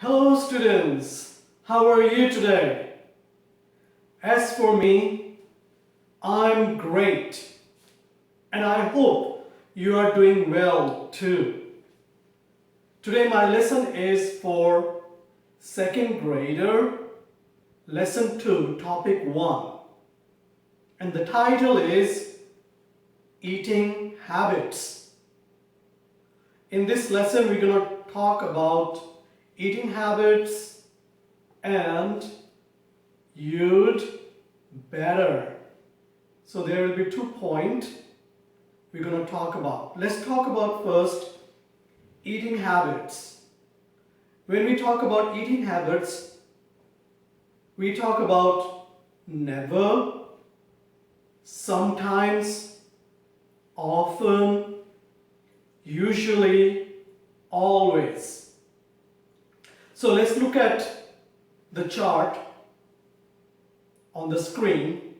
Hello students, how are you today? As for me, I'm great and I hope you are doing well too. Today my lesson is for second grader, lesson 2, topic 1. And the title is Eating Habits. In this lesson we're going to talk about eating habits and you'd better. So there will be 2 points we're going to talk about. Let's talk about first eating habits. When we talk about eating habits, we talk about never, sometimes, often, usually, always. So let's look at the chart on the screen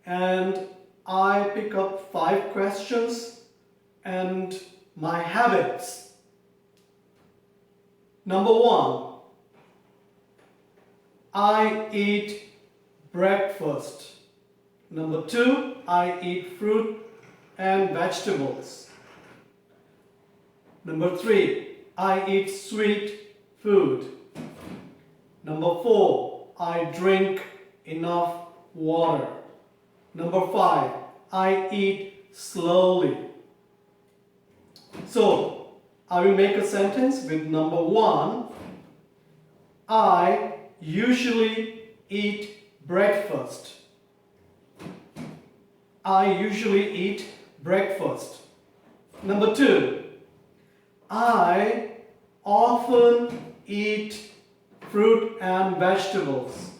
and I pick up 5 questions and my habits. Number 1, I eat breakfast. Number 2, I eat fruit and vegetables. Number 3, I eat sweet food. Number 4, I drink enough water. Number 5, I eat slowly. So, I will make a sentence with number 1. I usually eat breakfast. I usually eat breakfast. Number 2, I often eat fruit and vegetables.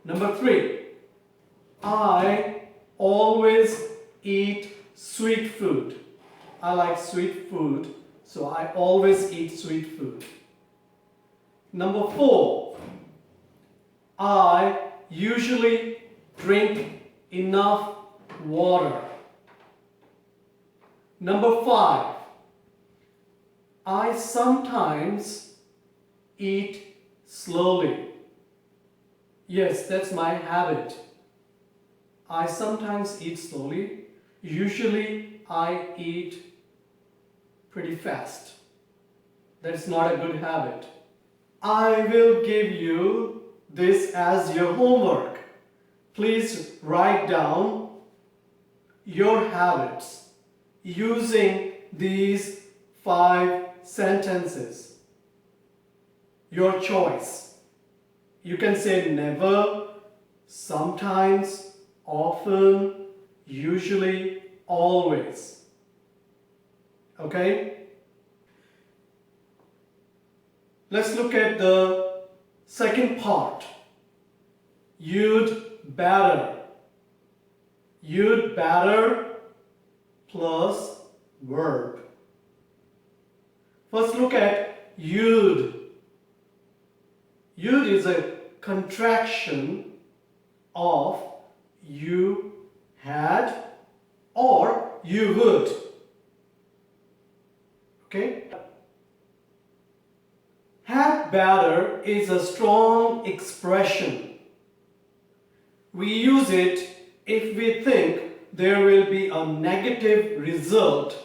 Number 3, I always eat sweet food. I like sweet food, so I always eat sweet food. Number 4, I usually drink enough water. Number 5, I sometimes eat slowly. Yes, that's my habit. I sometimes eat slowly. Usually I eat pretty fast. That's not a good habit. I will give you this as your homework. Please write down your habits using these 5 sentences. Your choice. You can say never, sometimes, often, usually, always. Okay? Let's look at the second part. You'd better. You'd better plus verb. First look at you'd. You'd is a contraction of you had or you would. Okay? Had better is a strong expression. We use it if we think there will be a negative result.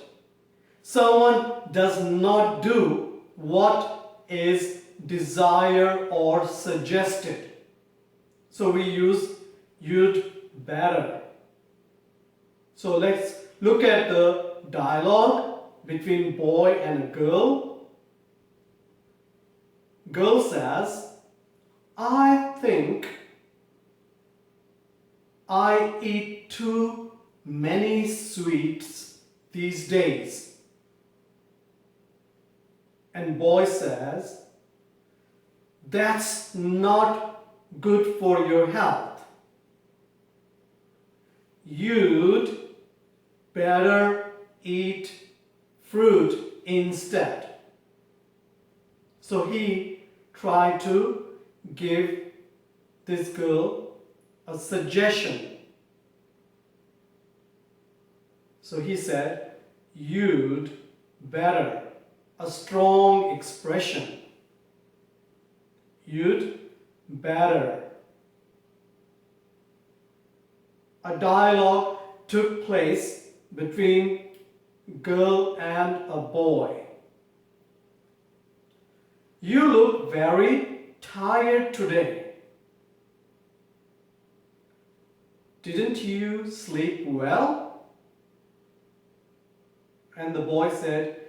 Someone does not do what is desired or suggested. So we use you'd better. So let's look at the dialogue between boy and a girl. Girl says, I think I eat too many sweets these days. And boy says, that's not good for your health. You'd better eat fruit instead. So he tried to give this girl a suggestion. So he said, you'd better. a strong expression. You'd better. A dialogue took place between a girl and a boy. You look very tired today. Didn't you sleep well? And the boy said,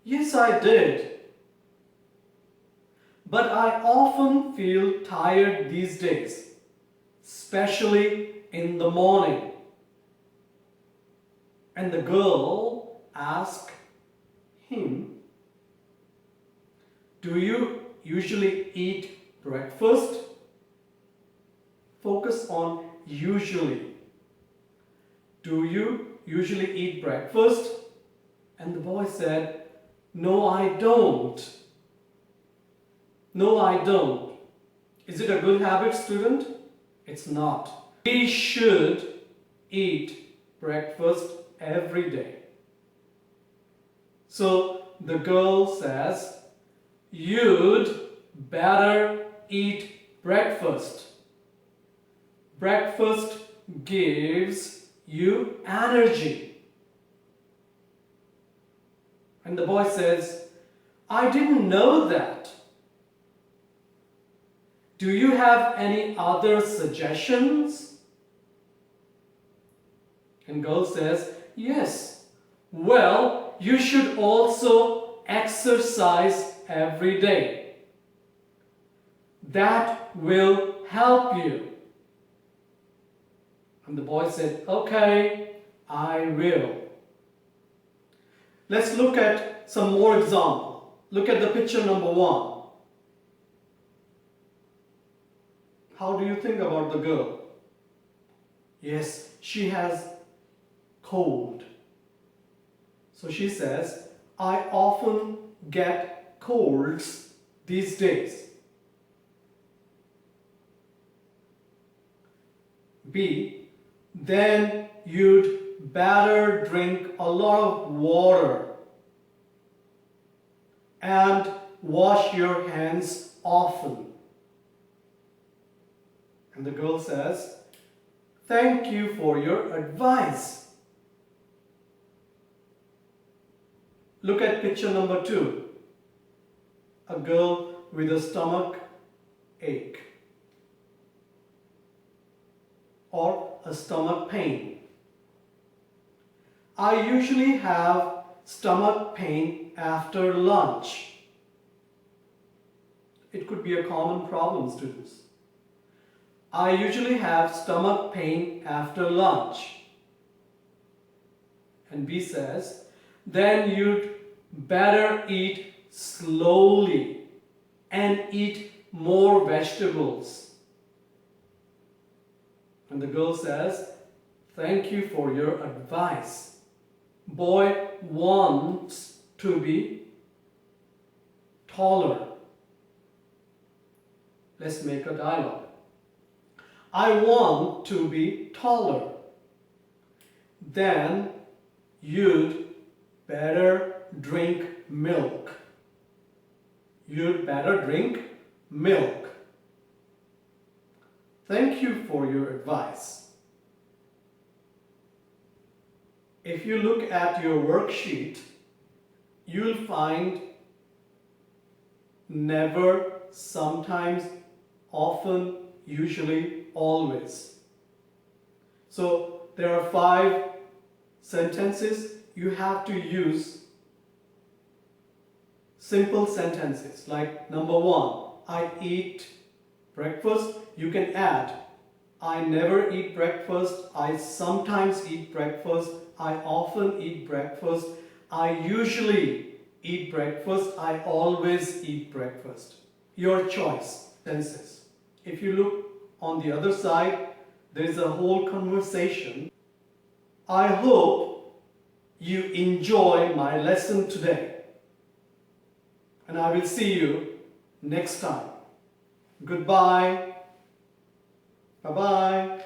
yes, I did. But I often feel tired these days, especially in the morning. And the girl asked him, do you usually eat breakfast? Focus on usually. Do you usually eat breakfast? And the boy said, no, I don't. No, I don't. Is it a good habit, student? It's not. We should eat breakfast every day. So the girl says, you'd better eat breakfast. Breakfast gives you energy. And the boy says, I didn't know that. Do you have any other suggestions? And girl says, yes. Well, you should also exercise every day. That will help you. And the boy said, okay, I will. Let's look at some more examples. Look at the picture number 1. How do you think about the girl? Yes, she has cold. So she says, I often get colds these days. B, then you'd better drink a lot of water and wash your hands often. And the girl says, thank you for your advice. Look at picture number 2. A girl with a stomach ache or a stomach pain. I usually have stomach pain after lunch. It could be a common problem, students. I usually have stomach pain after lunch. And B says, then you'd better eat slowly and eat more vegetables. And the girl says, thank you for your advice. Boy wants to be taller. Let's make a dialogue. I want to be taller. Then you'd better drink milk. You'd better drink milk. Thank you for your advice. If you look at your worksheet, you'll find never, sometimes, often, usually, always. So there are 5 sentences. You have to use simple sentences like number 1, I eat breakfast. You can add, I never eat breakfast, I sometimes eat breakfast, I often eat breakfast, I usually eat breakfast, I always eat breakfast. Your choice, tenses. If you look on the other side, there is a whole conversation. I hope you enjoy my lesson today. And I will see you next time. Goodbye. Bye-bye.